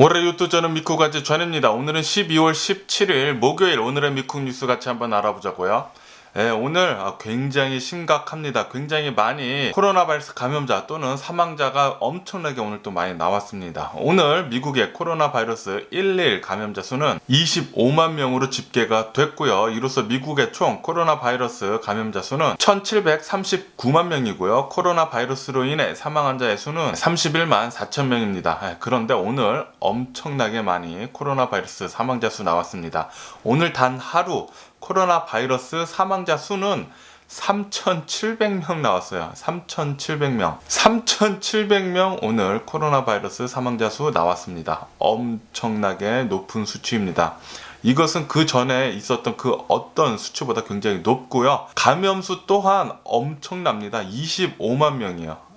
올해 유튜브 저는 미쿡아지 전입니다. 오늘은 12월 17일 목요일 오늘의 미쿡 뉴스 같이 한번 알아보자고요. 오늘 굉장히 심각합니다. 굉장히 많이 코로나 바이러스 감염자 또는 사망자가 엄청나게 오늘 또 많이 나왔습니다. 오늘 미국의 코로나 바이러스 11 감염자 수는 25만 명으로 집계가 됐고요. 이로써 미국의 총 코로나 바이러스 감염자 수는 1739만 명이고요. 코로나 바이러스로 인해 사망 환자의 수는 31만 4천 명입니다. 그런데 오늘 엄청나게 많이 코로나 바이러스 사망자 수 나왔습니다. 오늘 단 하루 코로나 바이러스 사망자 수는 3,700명 나왔어요. 3,700명. 3,700명 오늘 코로나 바이러스 사망자 수 나왔습니다. 엄청나게 높은 수치입니다. 이것은 그 전에 있었던 그 어떤 수치보다 굉장히 높고요. 감염수 또한 엄청납니다. 25만 명이요.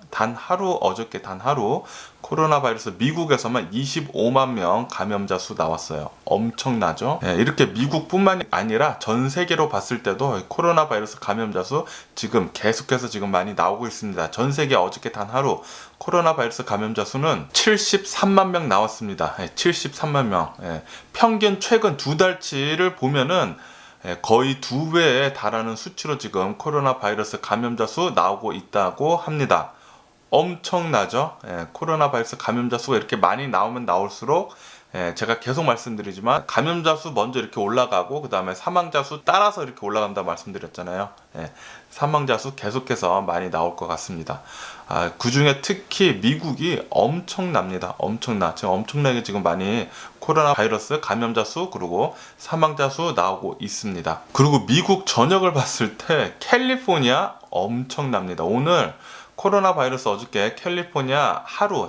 어저께 단 하루 코로나 바이러스 미국에서만 25만 명 감염자 수 나왔어요. 엄청나죠? 이렇게 미국뿐만이 아니라 전 세계로 봤을 때도 코로나 바이러스 감염자 수 지금 계속해서 지금 많이 나오고 있습니다. 전 세계 어저께 단 하루 코로나 바이러스 감염자 수는 73만 명 나왔습니다. 73만 명. 평균 최근 두 달치를 보면은 거의 2배에 달하는 수치로 지금 코로나 바이러스 감염자 수 나오고 있다고 합니다. 엄청나죠? 코로나 바이러스 감염자 수가 이렇게 많이 나오면 나올수록 제가 계속 말씀드리지만 감염자 수 먼저 이렇게 올라가고 그 다음에 사망자 수 따라서 이렇게 올라간다 말씀드렸잖아요. 사망자 수 계속해서 많이 나올 것 같습니다. 그 중에 특히 미국이 엄청납니다. 지금 엄청나게 지금 많이 코로나 바이러스 감염자 수 그리고 사망자 수 나오고 있습니다. 그리고 미국 전역을 봤을 때 캘리포니아 엄청납니다. 오늘 코로나 바이러스 어저께 캘리포니아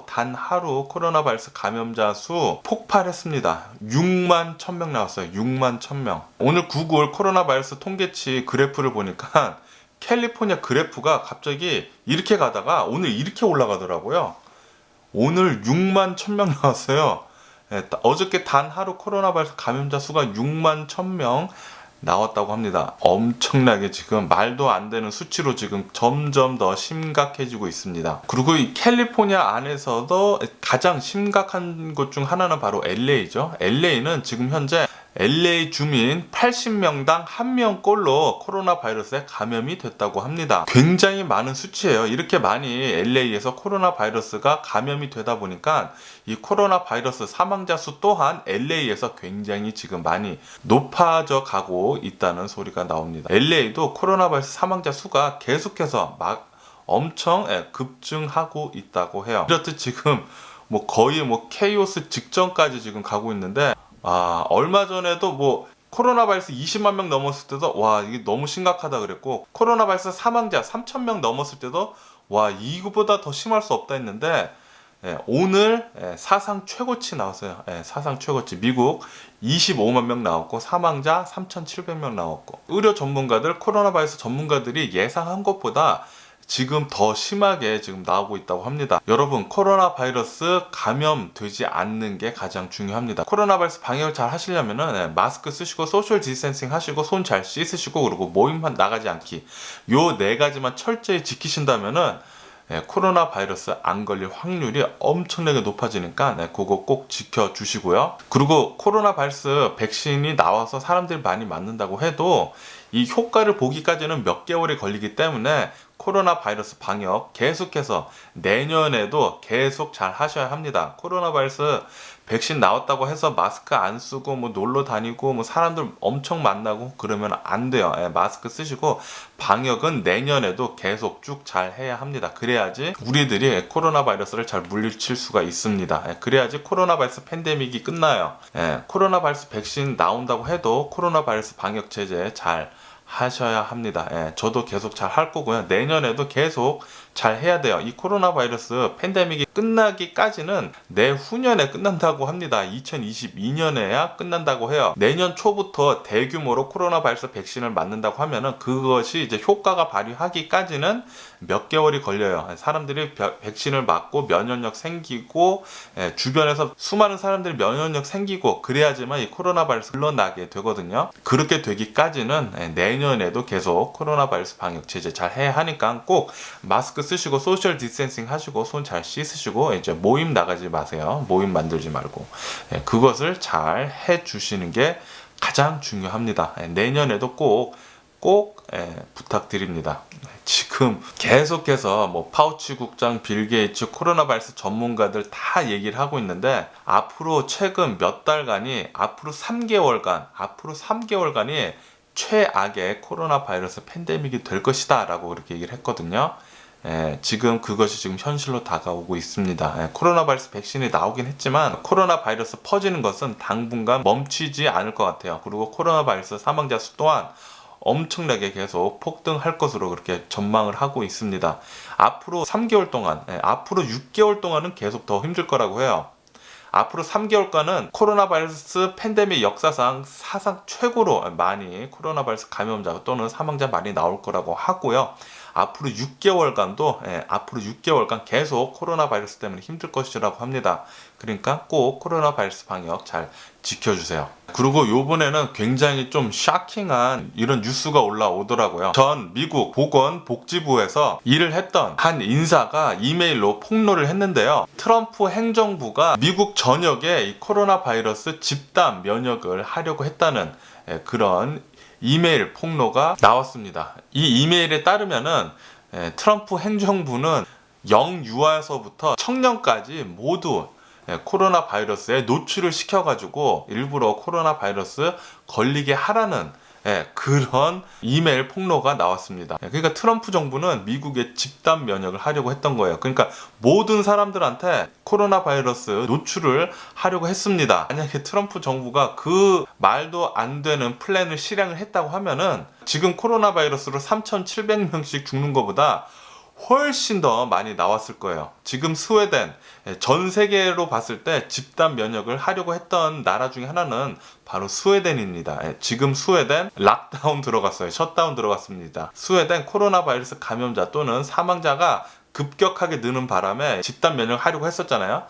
단 하루 코로나 바이러스 감염자 수 폭발했습니다. 6만 1000명 나왔어요. 6만 1000명. 오늘 구글 코로나 바이러스 통계치 그래프를 보니까 캘리포니아 그래프가 갑자기 이렇게 가다가 오늘 이렇게 올라가더라고요. 오늘 6만 1000명 나왔어요. 어저께 단 하루 코로나 바이러스 감염자 수가 6만 1000명 나왔다고 합니다. 엄청나게 지금 말도 안 되는 수치로 지금 점점 더 심각해지고 있습니다. 그리고 이 캘리포니아 안에서도 가장 심각한 곳 중 하나는 바로 LA죠. LA는 지금 현재 LA 주민 80명당 1명꼴로 코로나 바이러스에 감염이 됐다고 합니다. 굉장히 많은 수치예요. 이렇게 많이 LA에서 코로나 바이러스가 감염이 되다 보니까 이 코로나 바이러스 사망자 수 또한 LA에서 굉장히 지금 많이 높아져 가고 있다는 소리가 나옵니다. LA도 코로나 바이러스 사망자 수가 계속해서 엄청 급증하고 있다고 해요. 이렇듯 지금 거의 케이오스 직전까지 지금 가고 있는데 얼마 전에도 코로나 바이러스 20만 명 넘었을 때도 이게 너무 심각하다 그랬고 코로나 바이러스 사망자 3,000명 넘었을 때도 이거보다 더 심할 수 없다 했는데 오늘 사상 최고치 나왔어요. 사상 최고치 미국 25만 명 나왔고 사망자 3,700명 나왔고 의료 전문가들 코로나 바이러스 전문가들이 예상한 것보다 지금 더 심하게 지금 나오고 있다고 합니다. 여러분 코로나 바이러스 감염되지 않는 게 가장 중요합니다. 코로나 바이러스 방역을 잘 하시려면은 마스크 쓰시고 소셜 디스텐싱 하시고 손 잘 씻으시고 그리고 모임만 나가지 않기 요 4가지만 철저히 지키신다면은 코로나 바이러스 안 걸릴 확률이 엄청나게 높아지니까 그거 꼭 지켜주시고요. 그리고 코로나 바이러스 백신이 나와서 사람들이 많이 맞는다고 해도 이 효과를 보기까지는 몇 개월이 걸리기 때문에 코로나 바이러스 방역 계속해서 내년에도 계속 잘 하셔야 합니다. 코로나 바이러스 백신 나왔다고 해서 마스크 안 쓰고 놀러 다니고 사람들 엄청 만나고 그러면 안 돼요. 마스크 쓰시고 방역은 내년에도 계속 쭉 잘 해야 합니다. 그래야지 우리들이 코로나 바이러스를 잘 물리칠 수가 있습니다. 그래야지 코로나 바이러스 팬데믹이 끝나요. 코로나 바이러스 백신 나온다고 해도 코로나 바이러스 방역 체제 잘 하셔야 합니다. 저도 계속 잘 할 거고요. 내년에도 계속 잘 해야 돼요. 이 코로나 바이러스 팬데믹이 끝나기까지는 내후년에 끝난다고 합니다. 2022년에야 끝난다고 해요. 내년 초부터 대규모로 코로나 바이러스 백신을 맞는다고 하면은 그것이 이제 효과가 발휘하기까지는 몇 개월이 걸려요. 사람들이 백신을 맞고 면역력 생기고 주변에서 수많은 사람들이 면역력 생기고 그래야지만 이 코로나 바이러스 물러나게 되거든요. 그렇게 되기까지는 내년에도 계속 코로나 바이러스 방역 체제 잘 해야 하니까 꼭 마스크 쓰시고 소셜 디스텐싱 하시고 손 잘 씻으시고 이제 모임 나가지 마세요. 모임 만들지 말고 그것을 잘 해주시는 게 가장 중요합니다. 내년에도 꼭 부탁드립니다. 지금 계속해서 뭐 파우치 국장, 빌 게이츠, 코로나 바이러스 전문가들 다 얘기를 하고 있는데 앞으로 최근 몇 달간이 앞으로 3개월간이 최악의 코로나 바이러스 팬데믹이 될 것이다 라고 그렇게 얘기를 했거든요. 지금 그것이 지금 현실로 다가오고 있습니다. 코로나 바이러스 백신이 나오긴 했지만 코로나 바이러스 퍼지는 것은 당분간 멈추지 않을 것 같아요. 그리고 코로나 바이러스 사망자 수 또한 엄청나게 계속 폭등할 것으로 그렇게 전망을 하고 있습니다. 앞으로 3개월 동안, 앞으로 6개월 동안은 계속 더 힘들 거라고 해요. 앞으로 3개월간은 코로나 바이러스 팬데믹 역사상 사상 최고로 많이 코로나 바이러스 감염자 또는 사망자 많이 나올 거라고 하고요. 앞으로 6개월간 계속 코로나 바이러스 때문에 힘들 것이라고 합니다. 그러니까 꼭 코로나 바이러스 방역 잘 지켜주세요. 그리고 요번에는 굉장히 좀 샤킹한 이런 뉴스가 올라오더라고요. 전 미국 보건복지부에서 일을 했던 한 인사가 이메일로 폭로를 했는데요. 트럼프 행정부가 미국 전역에 이 코로나 바이러스 집단 면역을 하려고 했다는 그런 이메일 폭로가 나왔습니다. 이 이메일에 따르면은 트럼프 행정부는 영유아서부터 청년까지 모두 코로나 바이러스에 노출을 시켜가지고 일부러 코로나 바이러스 걸리게 하라는 그런 이메일 폭로가 나왔습니다. 그러니까 트럼프 정부는 미국의 집단 면역을 하려고 했던 거예요. 그러니까 모든 사람들한테 코로나 바이러스 노출을 하려고 했습니다. 만약에 트럼프 정부가 그 말도 안 되는 플랜을 실행을 했다고 하면은 지금 코로나 바이러스로 3,700명씩 죽는 것보다 훨씬 더 많이 나왔을 거예요. 지금 스웨덴, 전 세계로 봤을 때 집단 면역을 하려고 했던 나라 중에 하나는 바로 스웨덴입니다. 지금 스웨덴 락다운 들어갔어요. 셧다운 들어갔습니다. 스웨덴 코로나 바이러스 감염자 또는 사망자가 급격하게 느는 바람에 집단 면역을 하려고 했었잖아요.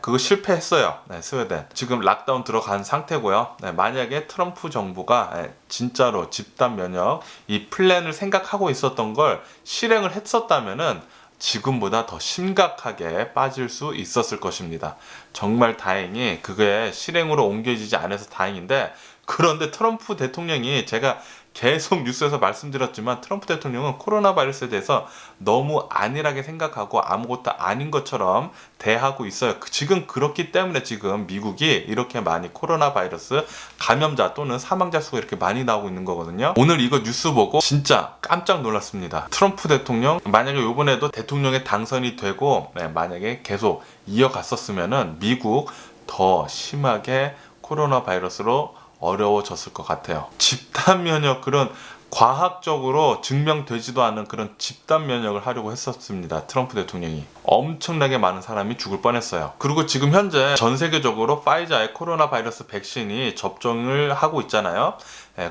그거 실패했어요. 스웨덴. 지금 락다운 들어간 상태고요. 만약에 트럼프 정부가 진짜로 집단 면역 이 플랜을 생각하고 있었던 걸 실행을 했었다면은 지금보다 더 심각하게 빠질 수 있었을 것입니다. 정말 다행히 그게 실행으로 옮겨지지 않아서 다행인데, 그런데 트럼프 대통령이 제가 계속 뉴스에서 말씀드렸지만 트럼프 대통령은 코로나 바이러스에 대해서 너무 안일하게 생각하고 아무것도 아닌 것처럼 대하고 있어요. 지금 그렇기 때문에 지금 미국이 이렇게 많이 코로나 바이러스 감염자 또는 사망자 수가 이렇게 많이 나오고 있는 거거든요. 오늘 이거 뉴스 보고 진짜 깜짝 놀랐습니다. 트럼프 대통령 만약에 이번에도 대통령에 당선이 되고 만약에 계속 이어갔었으면은 미국 더 심하게 코로나 바이러스로 어려워졌을 것 같아요. 집단 면역, 그런 과학적으로 증명되지도 않은 그런 집단 면역을 하려고 했었습니다. 트럼프 대통령이. 엄청나게 많은 사람이 죽을 뻔했어요. 그리고 지금 현재 전 세계적으로 파이자의 코로나 바이러스 백신이 접종을 하고 있잖아요.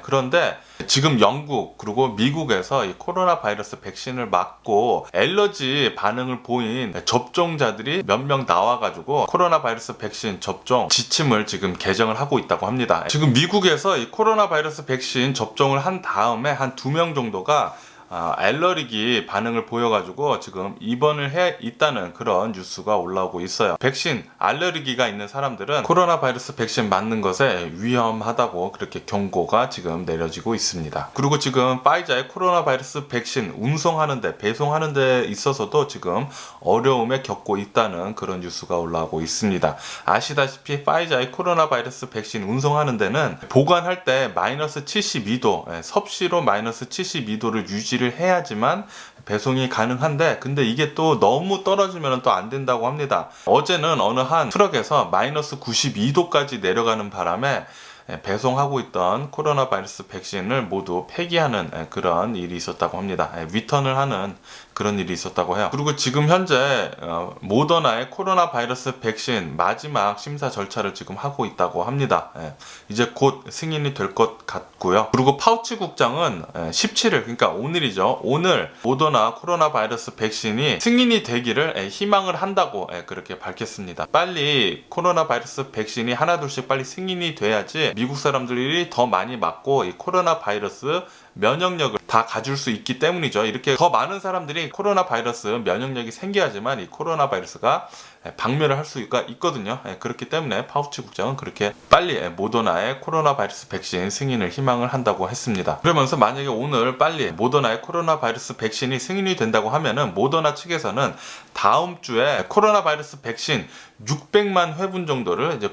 그런데 지금 영국 그리고 미국에서 이 코로나 바이러스 백신을 맞고 알러지 반응을 보인 접종자들이 몇 명 나와가지고 코로나 바이러스 백신 접종 지침을 지금 개정을 하고 있다고 합니다. 지금 미국에서 이 코로나 바이러스 백신 접종을 한 다음에 한 2명 정도가 알러르기 반응을 보여가지고 지금 입원을 해 있다는 그런 뉴스가 올라오고 있어요. 백신 알러르기가 있는 사람들은 코로나 바이러스 백신 맞는 것에 위험하다고 그렇게 경고가 지금 내려지고 있습니다. 그리고 지금 파이자의 코로나 바이러스 백신 운송하는데 배송하는 데 있어서도 지금 어려움에 겪고 있다는 그런 뉴스가 올라오고 있습니다. 아시다시피 파이자의 코로나 바이러스 백신 운송하는 데는 보관할 때 마이너스 72도 섭씨로 마이너스 72도를 유지를 해야지만 배송이 가능한데, 근데 이게 또 너무 떨어지면 또 안 된다고 합니다. 어제는 어느 한 트럭에서 마이너스 92도까지 내려가는 바람에 배송하고 있던 코로나 바이러스 백신을 모두 폐기하는 그런 일이 있었다고 합니다. 리턴을 하는 그런 일이 있었다고 해요. 그리고 지금 현재 모더나의 코로나 바이러스 백신 마지막 심사 절차를 지금 하고 있다고 합니다. 이제 곧 승인이 될 것 같고요. 그리고 파우치 국장은 17일, 그러니까 오늘이죠. 오늘 모더나 코로나 바이러스 백신이 승인이 되기를 희망을 한다고 그렇게 밝혔습니다. 빨리 코로나 바이러스 백신이 하나둘씩 빨리 승인이 돼야지 미국 사람들이 더 많이 맞고 이 코로나 바이러스 면역력을 다 가질 수 있기 때문이죠. 이렇게 더 많은 사람들이 코로나 바이러스 면역력이 생겨야지만 이 코로나 바이러스가 박멸을 할 수가 있거든요. 그렇기 때문에 파우치 국장은 그렇게 빨리 모더나의 코로나 바이러스 백신 승인을 희망을 한다고 했습니다. 그러면서 만약에 오늘 빨리 모더나의 코로나 바이러스 백신이 승인이 된다고 하면은 모더나 측에서는 다음 주에 코로나 바이러스 백신 600만 회분 정도를 이제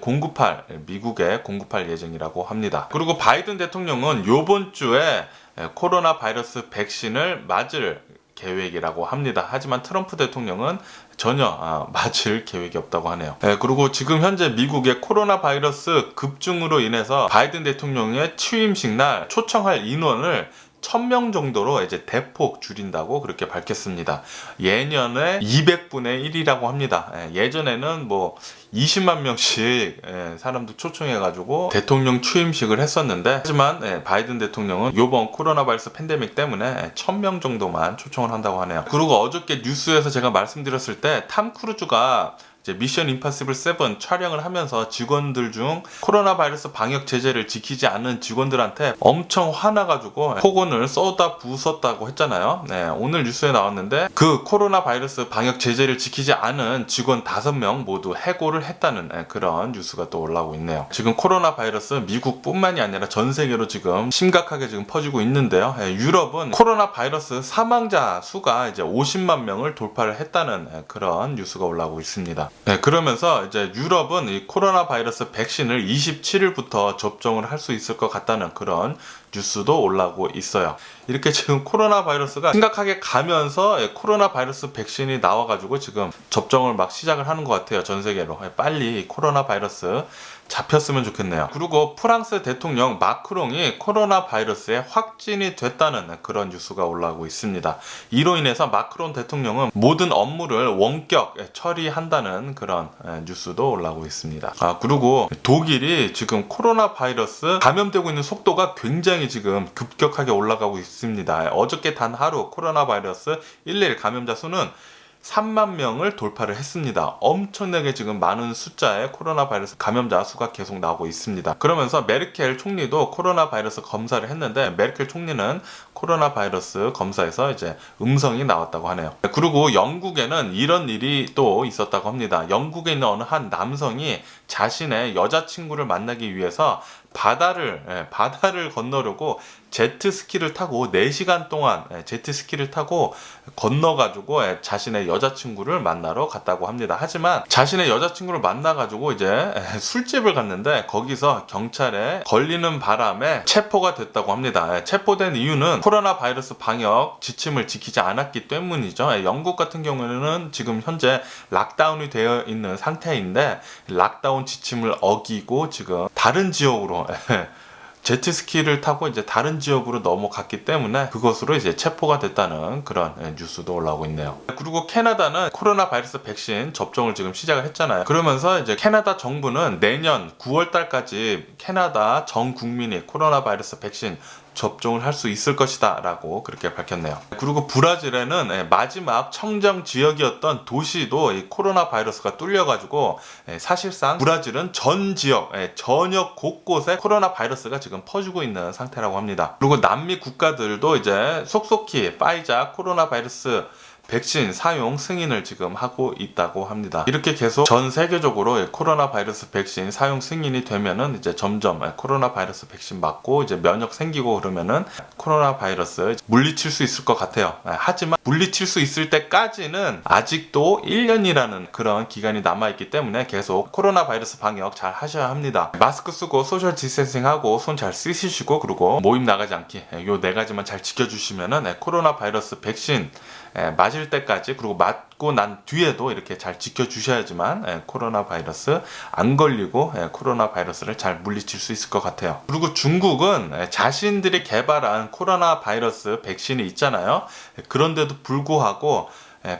미국에 공급할 예정이라고 합니다. 그리고 바이든 대통령은 요번 주에 코로나 바이러스 백신을 맞을 계획이라고 합니다. 하지만 트럼프 대통령은 전혀 맞을 계획이 없다고 하네요. 그리고 지금 현재 미국의 코로나 바이러스 급증으로 인해서 바이든 대통령의 취임식 날 초청할 인원을 1000명 정도로 이제 대폭 줄인다고 그렇게 밝혔습니다. 예년에 200분의 1이라고 합니다. 예전에는 뭐 20만 명씩 사람들 초청해가지고 대통령 취임식을 했었는데, 하지만 바이든 대통령은 이번 코로나 바이러스 팬데믹 때문에 1000명 정도만 초청을 한다고 하네요. 그리고 어저께 뉴스에서 제가 말씀드렸을 때 탐 크루즈가 이제 미션 임파서블 7 촬영을 하면서 직원들 중 코로나 바이러스 방역 제재를 지키지 않는 직원들한테 엄청 화나가지고 폭언을 쏟아 부었다고 했잖아요. 오늘 뉴스에 나왔는데 그 코로나 바이러스 방역 제재를 지키지 않은 직원 5명 모두 해고를 했다는 그런 뉴스가 또 올라오고 있네요. 지금 코로나 바이러스 미국뿐만이 아니라 전 세계로 지금 심각하게 지금 퍼지고 있는데요. 유럽은 코로나 바이러스 사망자 수가 이제 50만 명을 돌파를 했다는 그런 뉴스가 올라오고 있습니다. 그러면서 이제 유럽은 이 코로나 바이러스 백신을 27일부터 접종을 할 수 있을 것 같다는 그런 뉴스도 올라오고 있어요. 이렇게 지금 코로나 바이러스가 심각하게 가면서 코로나 바이러스 백신이 나와가지고 지금 접종을 막 시작을 하는 것 같아요. 전 세계로. 빨리 코로나 바이러스 잡혔으면 좋겠네요. 그리고 프랑스 대통령 마크롱이 코로나 바이러스에 확진이 됐다는 그런 뉴스가 올라오고 있습니다. 이로 인해서 마크롱 대통령은 모든 업무를 원격 처리한다는 그런 뉴스도 올라오고 있습니다. 그리고 독일이 지금 코로나 바이러스 감염되고 있는 속도가 굉장히 지금 급격하게 올라가고 있습니다. 어저께 단 하루 코로나 바이러스 1일 감염자 수는 3만 명을 돌파를 했습니다. 엄청나게 지금 많은 숫자의 코로나 바이러스 감염자 수가 계속 나오고 있습니다. 그러면서 메르켈 총리도 코로나 바이러스 검사를 했는데 메르켈 총리는 코로나 바이러스 검사에서 이제 음성이 나왔다고 하네요. 그리고 영국에는 이런 일이 또 있었다고 합니다. 영국에 있는 어느 한 남성이 자신의 여자친구를 만나기 위해서 바다를 건너려고 제트스키를 타고 4시간 동안 제트스키를 타고 건너가지고 자신의 여자친구를 만나러 갔다고 합니다. 하지만 자신의 여자친구를 만나가지고 이제 술집을 갔는데 거기서 경찰에 걸리는 바람에 체포가 됐다고 합니다. 체포된 이유는 코로나 바이러스 방역 지침을 지키지 않았기 때문이죠. 영국 같은 경우에는 지금 현재 락다운이 되어 있는 상태인데 락다운 지침을 어기고 지금 다른 지역으로 제트스키를 타고 이제 다른 지역으로 넘어갔기 때문에 그것으로 이제 체포가 됐다는 그런 뉴스도 올라오고 있네요. 그리고 캐나다는 코로나 바이러스 백신 접종을 지금 시작을 했잖아요. 그러면서 이제 캐나다 정부는 내년 9월 달까지 캐나다 전 국민이 코로나 바이러스 백신 접종을 할 수 있을 것이다 라고 그렇게 밝혔네요. 그리고 브라질에는 마지막 청정 지역이었던 도시도 이 코로나 바이러스가 뚫려가지고 사실상 브라질은 전 지역, 전역 곳곳에 코로나 바이러스가 지금 퍼지고 있는 상태라고 합니다. 그리고 남미 국가들도 이제 속속히 파이자 코로나 바이러스 백신 사용 승인을 지금 하고 있다고 합니다. 이렇게 계속 전 세계적으로 코로나 바이러스 백신 사용 승인이 되면은 이제 점점 코로나 바이러스 백신 맞고 이제 면역 생기고 그러면은 코로나 바이러스 물리칠 수 있을 것 같아요. 하지만 물리칠 수 있을 때까지는 아직도 1년이라는 그런 기간이 남아있기 때문에 계속 코로나 바이러스 방역 잘 하셔야 합니다. 마스크 쓰고 소셜 디스텐싱 하고 손 잘 씻으시고 그리고 모임 나가지 않기 요 4가지만 잘 지켜주시면은 코로나 바이러스 백신 맞을 때까지 그리고 맞고 난 뒤에도 이렇게 잘 지켜주셔야지만 코로나 바이러스 안 걸리고 코로나 바이러스를 잘 물리칠 수 있을 것 같아요. 그리고 중국은 자신들이 개발한 코로나 바이러스 백신이 있잖아요. 그런데도 불구하고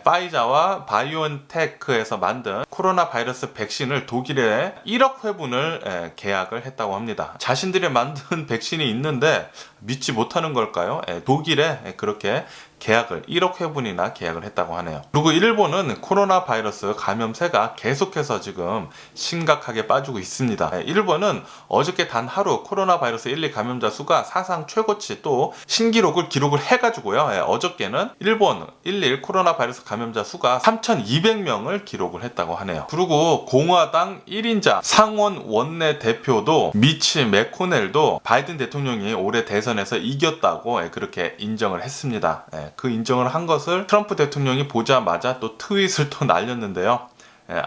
파이자와 바이오엔테크에서 만든 코로나 바이러스 백신을 독일에 1억 회분을 계약을 했다고 합니다. 자신들이 만든 백신이 있는데 믿지 못하는 걸까요? 독일에 그렇게 계약을 1억 회분이나 계약을 했다고 하네요. 그리고 일본은 코로나 바이러스 감염세가 계속해서 지금 심각하게 빠지고 있습니다. 일본은 어저께 단 하루 코로나 바이러스 1, 2 감염자 수가 사상 최고치 또 신기록을 기록을 해가지고요. 어저께는 일본 1, 코로나 바이러스 감염자 수가 3,200명을 기록을 했다고 하네요. 그리고 공화당 1인자 상원 원내 대표도 미치 매코넬도 바이든 대통령이 올해 대선에서 이겼다고 그렇게 인정을 했습니다. 그 인정을 한 것을 트럼프 대통령이 보자마자 또 트윗을 또 날렸는데요.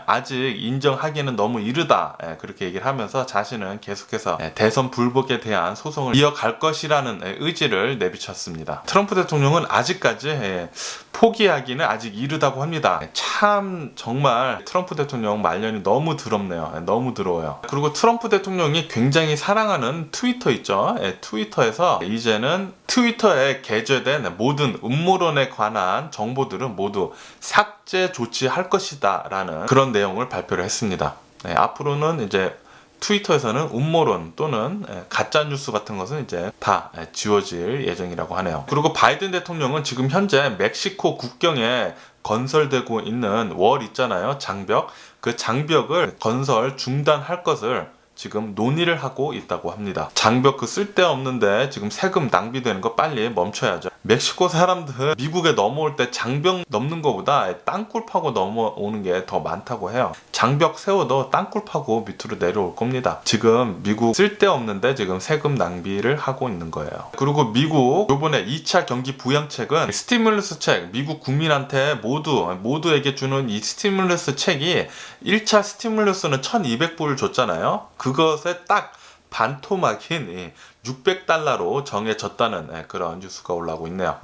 아직 인정하기에는 너무 이르다, 그렇게 얘기를 하면서 자신은 계속해서 대선 불복에 대한 소송을 이어갈 것이라는 의지를 내비쳤습니다. 트럼프 대통령은 아직까지 포기하기는 아직 이르다고 합니다. 참 정말 트럼프 대통령 말년이 너무 더럽네요. 너무 더러워요. 그리고 트럼프 대통령이 굉장히 사랑하는 트위터 있죠. 트위터에서 이제는 트위터에 게재된 모든 음모론에 관한 정보들은 모두 삭제 조치할 것이다 라는 그런 내용을 발표를 했습니다. 앞으로는 이제 트위터에서는 음모론 또는 가짜뉴스 같은 것은 이제 다 지워질 예정이라고 하네요. 그리고 바이든 대통령은 지금 현재 멕시코 국경에 건설되고 있는 월 있잖아요. 장벽. 그 장벽을 건설 중단할 것을 지금 논의를 하고 있다고 합니다. 장벽 그 쓸데없는데 지금 세금 낭비되는 거 빨리 멈춰야죠. 멕시코 사람들 미국에 넘어올 때 장벽 넘는 것보다 땅굴 파고 넘어오는 게 더 많다고 해요. 장벽 세워도 땅굴 파고 밑으로 내려올 겁니다. 지금 미국 쓸데없는데 지금 세금 낭비를 하고 있는 거예요. 그리고 미국 요번에 2차 경기 부양책은 스티뮬러스 책, 미국 국민한테 모두에게 주는 이 스티뮬러스 책이 1차 스티뮬러스는 1200불 줬잖아요. 그것에 딱 반토막인 600달러로 정해졌다는 그런 뉴스가 올라오고 있네요.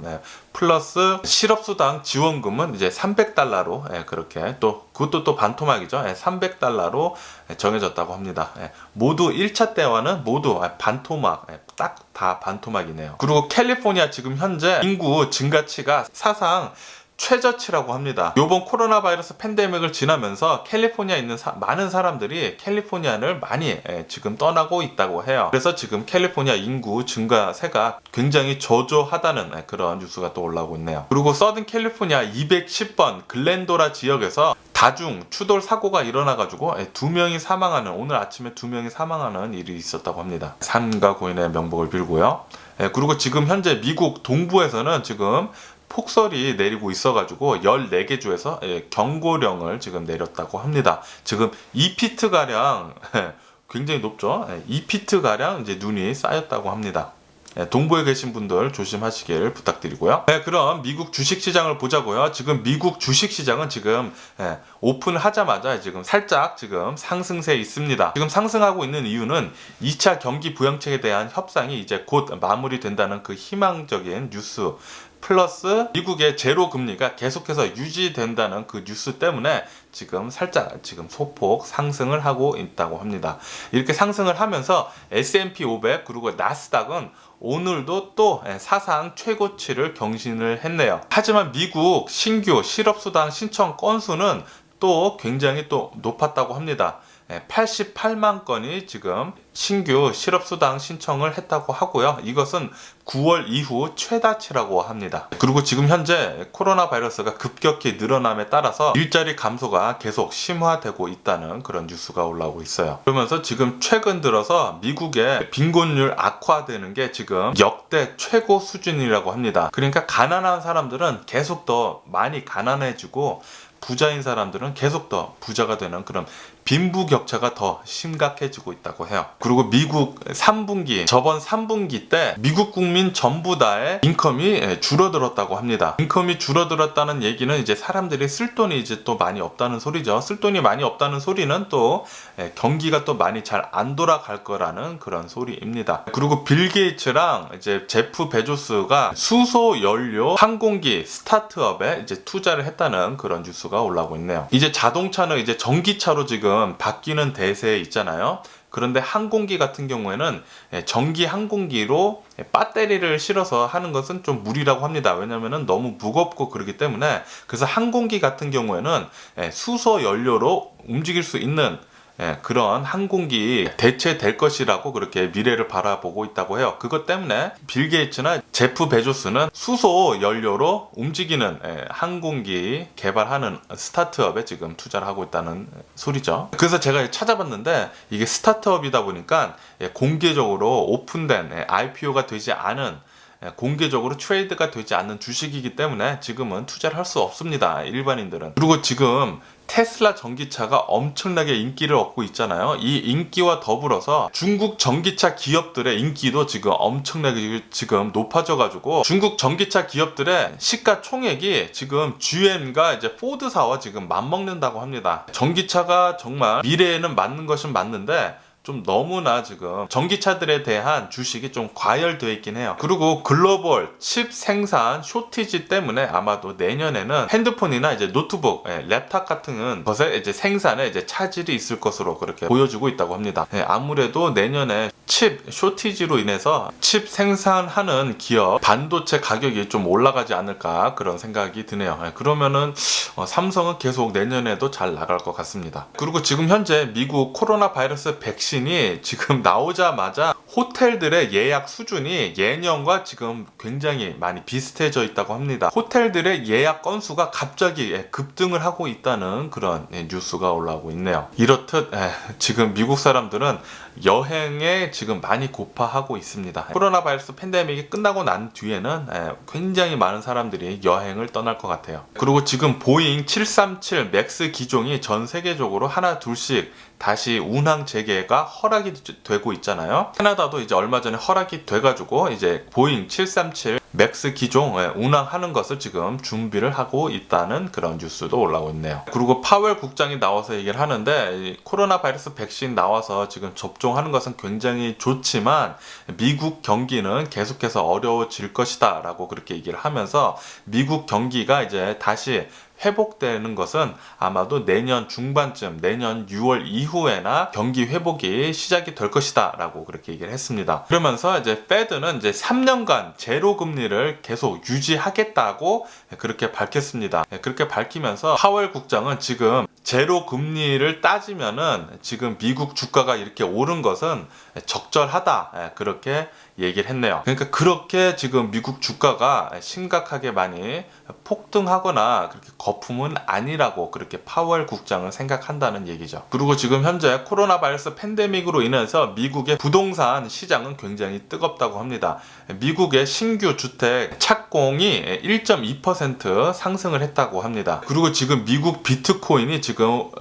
플러스 실업수당 지원금은 이제 300달러로 그렇게 또 그것도 또 반토막이죠. 300달러로 정해졌다고 합니다. 모두 1차 때와는 모두 반토막, 딱 다 반토막이네요. 그리고 캘리포니아 지금 현재 인구 증가치가 사상 최저치라고 합니다. 이번 코로나 바이러스 팬데믹을 지나면서 캘리포니아에 있는 많은 사람들이 캘리포니아를 많이 지금 떠나고 있다고 해요. 그래서 지금 캘리포니아 인구 증가세가 굉장히 저조하다는 그런 뉴스가 또 올라오고 있네요. 그리고 서든 캘리포니아 210번 글렌도라 지역에서 다중 추돌 사고가 일어나가지고 오늘 아침에 2명이 사망하는 일이 있었다고 합니다. 산과 고인의 명복을 빌고요. 그리고 지금 현재 미국 동부에서는 지금 폭설이 내리고 있어가지고 14개 주에서 경고령을 지금 내렸다고 합니다. 지금 2피트가량 굉장히 높죠. 2피트가량 이제 눈이 쌓였다고 합니다. 동부에 계신 분들 조심하시길 부탁드리고요. 그럼 미국 주식시장을 보자고요. 지금 미국 주식시장은 지금 오픈하자마자 지금 살짝 지금 상승세에 있습니다. 지금 상승하고 있는 이유는 2차 경기 부양책에 대한 협상이 이제 곧 마무리된다는 그 희망적인 뉴스 플러스 미국의 제로 금리가 계속해서 유지된다는 그 뉴스 때문에 지금 살짝 지금 소폭 상승을 하고 있다고 합니다. 이렇게 상승을 하면서 S&P 500 그리고 나스닥은 오늘도 또 사상 최고치를 경신을 했네요. 하지만 미국 신규 실업수당 신청 건수는 또 굉장히 또 높았다고 합니다. 88만 건이 지금 신규 실업수당 신청을 했다고 하고요. 이것은 9월 이후 최다치라고 합니다. 그리고 지금 현재 코로나 바이러스가 급격히 늘어남에 따라서 일자리 감소가 계속 심화되고 있다는 그런 뉴스가 올라오고 있어요. 그러면서 지금 최근 들어서 미국의 빈곤율 악화되는 게 지금 역대 최고 수준이라고 합니다. 그러니까 가난한 사람들은 계속 더 많이 가난해지고 부자인 사람들은 계속 더 부자가 되는 그런 빈부격차가 더 심각해지고 있다고 해요. 그리고 미국 3분기, 저번 3분기 때 미국 국민 전부 다의 인컴이 줄어들었다고 합니다. 인컴이 줄어들었다는 얘기는 이제 사람들이 쓸 돈이 이제 또 많이 없다는 소리죠. 쓸 돈이 많이 없다는 소리는 또 경기가 또 많이 잘 안 돌아갈 거라는 그런 소리입니다. 그리고 빌 게이츠랑 이제 제프 베조스가 수소 연료 항공기 스타트업에 이제 투자를 했다는 그런 뉴스가 올라오고 있네요. 이제 자동차는 이제 전기차로 지금 바뀌는 대세에 있잖아요. 그런데 항공기 같은 경우에는 전기 항공기로 배터리를 실어서 하는 것은 좀 무리라고 합니다. 왜냐하면 너무 무겁고 그렇기 때문에. 그래서 항공기 같은 경우에는 수소 연료로 움직일 수 있는 그런 항공기 대체될 것이라고 그렇게 미래를 바라보고 있다고 해요. 그것 때문에 빌 게이츠나 제프 베조스는 수소 연료로 움직이는 항공기 개발하는 스타트업에 지금 투자를 하고 있다는 소리죠. 그래서 제가 찾아봤는데 이게 스타트업이다 보니까 공개적으로 오픈된 IPO가 되지 않은, 공개적으로 트레이드가 되지 않는 주식이기 때문에 지금은 투자를 할 수 없습니다, 일반인들은. 그리고 지금 테슬라 전기차가 엄청나게 인기를 얻고 있잖아요. 이 인기와 더불어서 중국 전기차 기업들의 인기도 지금 엄청나게 지금 높아져가지고 중국 전기차 기업들의 시가총액이 지금 GM과 이제 포드사와 지금 맞먹는다고 합니다. 전기차가 정말 미래에는 맞는 것은 맞는데 좀 너무나 지금 전기차들에 대한 주식이 좀 과열되어 있긴 해요. 그리고 글로벌 칩 생산 쇼티지 때문에 아마도 내년에는 핸드폰이나 이제 노트북, 랩탑 같은 것에 이제 생산에 이제 차질이 있을 것으로 그렇게 보여지고 있다고 합니다. 아무래도 내년에 칩 쇼티지로 인해서 칩 생산하는 기업 반도체 가격이 좀 올라가지 않을까 그런 생각이 드네요. 그러면은 삼성은 계속 내년에도 잘 나갈 것 같습니다. 그리고 지금 현재 미국 코로나 바이러스 백신이 지금 나오자마자 호텔들의 예약 수준이 예년과 지금 굉장히 많이 비슷해져 있다고 합니다. 호텔들의 예약 건수가 갑자기 급등을 하고 있다는 그런 뉴스가 올라오고 있네요. 이렇듯 지금 미국 사람들은 여행에 지금 많이 고파하고 있습니다. 코로나 바이러스 팬데믹이 끝나고 난 뒤에는 굉장히 많은 사람들이 여행을 떠날 것 같아요. 그리고 지금 보잉 737 맥스 기종이 전 세계적으로 하나 둘씩 다시 운항 재개가 허락이 되고 있잖아요. 캐나다도 이제 얼마 전에 허락이 돼가지고 이제 보잉 737 맥스 기종 운항하는 것을 지금 준비를 하고 있다는 그런 뉴스도 올라오고 있네요. 그리고 파웰 국장이 나와서 얘기를 하는데 코로나 바이러스 백신 나와서 지금 접종하는 것은 굉장히 좋지만 미국 경기는 계속해서 어려워질 것이다 라고 그렇게 얘기를 하면서 미국 경기가 이제 다시 회복되는 것은 아마도 내년 중반쯤, 내년 6월 이후에나 경기 회복이 시작이 될 것이다 라고 그렇게 얘기를 했습니다. 그러면서 이제 페드는 이제 3년간 제로 금리를 계속 유지하겠다고 그렇게 밝혔습니다. 그렇게 밝히면서 파웰 국장은 지금 제로 금리를 따지면은 지금 미국 주가가 이렇게 오른 것은 적절하다 그렇게 얘기를 했네요. 그러니까 그렇게 지금 미국 주가가 심각하게 많이 폭등하거나 그렇게 거품은 아니라고 그렇게 파월 국장은 생각한다는 얘기죠. 그리고 지금 현재 코로나 바이러스 팬데믹으로 인해서 미국의 부동산 시장은 굉장히 뜨겁다고 합니다. 미국의 신규 주택 착공이 1.2% 상승을 했다고 합니다. 그리고 지금 미국 비트코인이 지금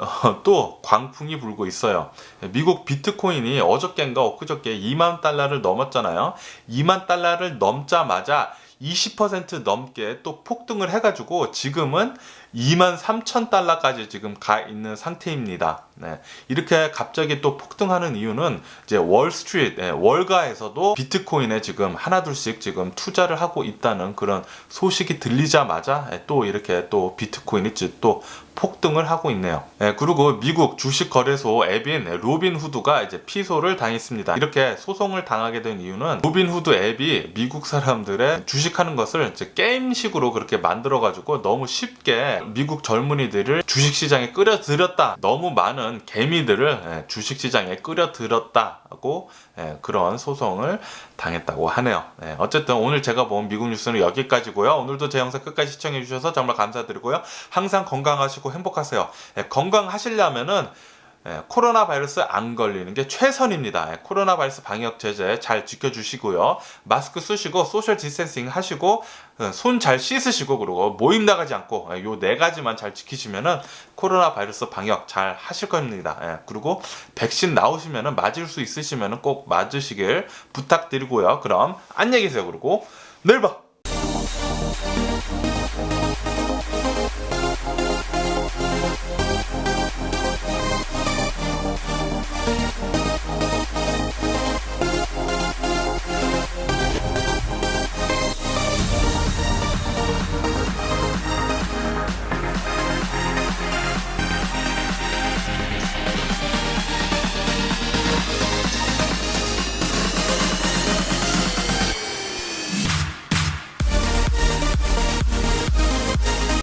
또 광풍이 불고 있어요. 미국 비트코인이 어저께인가 엊그저께 2만 달러를 넘었잖아요. 2만 달러를 넘자마자 20% 넘게 또 폭등을 해가지고 지금은 23,000달러까지 지금 가 있는 상태입니다. 이렇게 갑자기 또 폭등하는 이유는 이제 월스트리트, 월가에서도 비트코인에 지금 하나둘씩 지금 투자를 하고 있다는 그런 소식이 들리자마자 또 이렇게 또 비트코인이 또 폭등을 하고 있네요. 그리고 미국 주식 거래소 앱인 로빈후드가 이제 피소를 당했습니다. 이렇게 소송을 당하게 된 이유는 로빈후드 앱이 미국 사람들의 주식하는 것을 이제 게임식으로 그렇게 만들어가지고 너무 쉽게 미국 젊은이들을 주식시장에 끌어들였다. 너무 많은 개미들을 주식시장에 끌어들였다고 그런 소송을 당했다고 하네요. 어쨌든 오늘 제가 본 미국 뉴스는 여기까지고요. 오늘도 제 영상 끝까지 시청해주셔서 정말 감사드리고요. 항상 건강하시고 행복하세요. 건강하시려면은 코로나 바이러스 안 걸리는 게 최선입니다. 코로나 바이러스 방역 제재 잘 지켜주시고요. 마스크 쓰시고 소셜 디스텐싱 하시고 손 잘 씻으시고 그리고 모임 나가지 않고 요 4가지만 잘 지키시면은 코로나 바이러스 방역 잘 하실 겁니다. 그리고 백신 나오시면은 맞을 수 있으시면은 꼭 맞으시길 부탁드리고요. 그럼 안녕히 계세요. 그리고 내일 봐.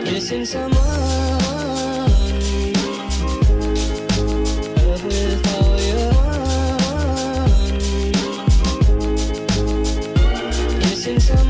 Missing someone other chasing some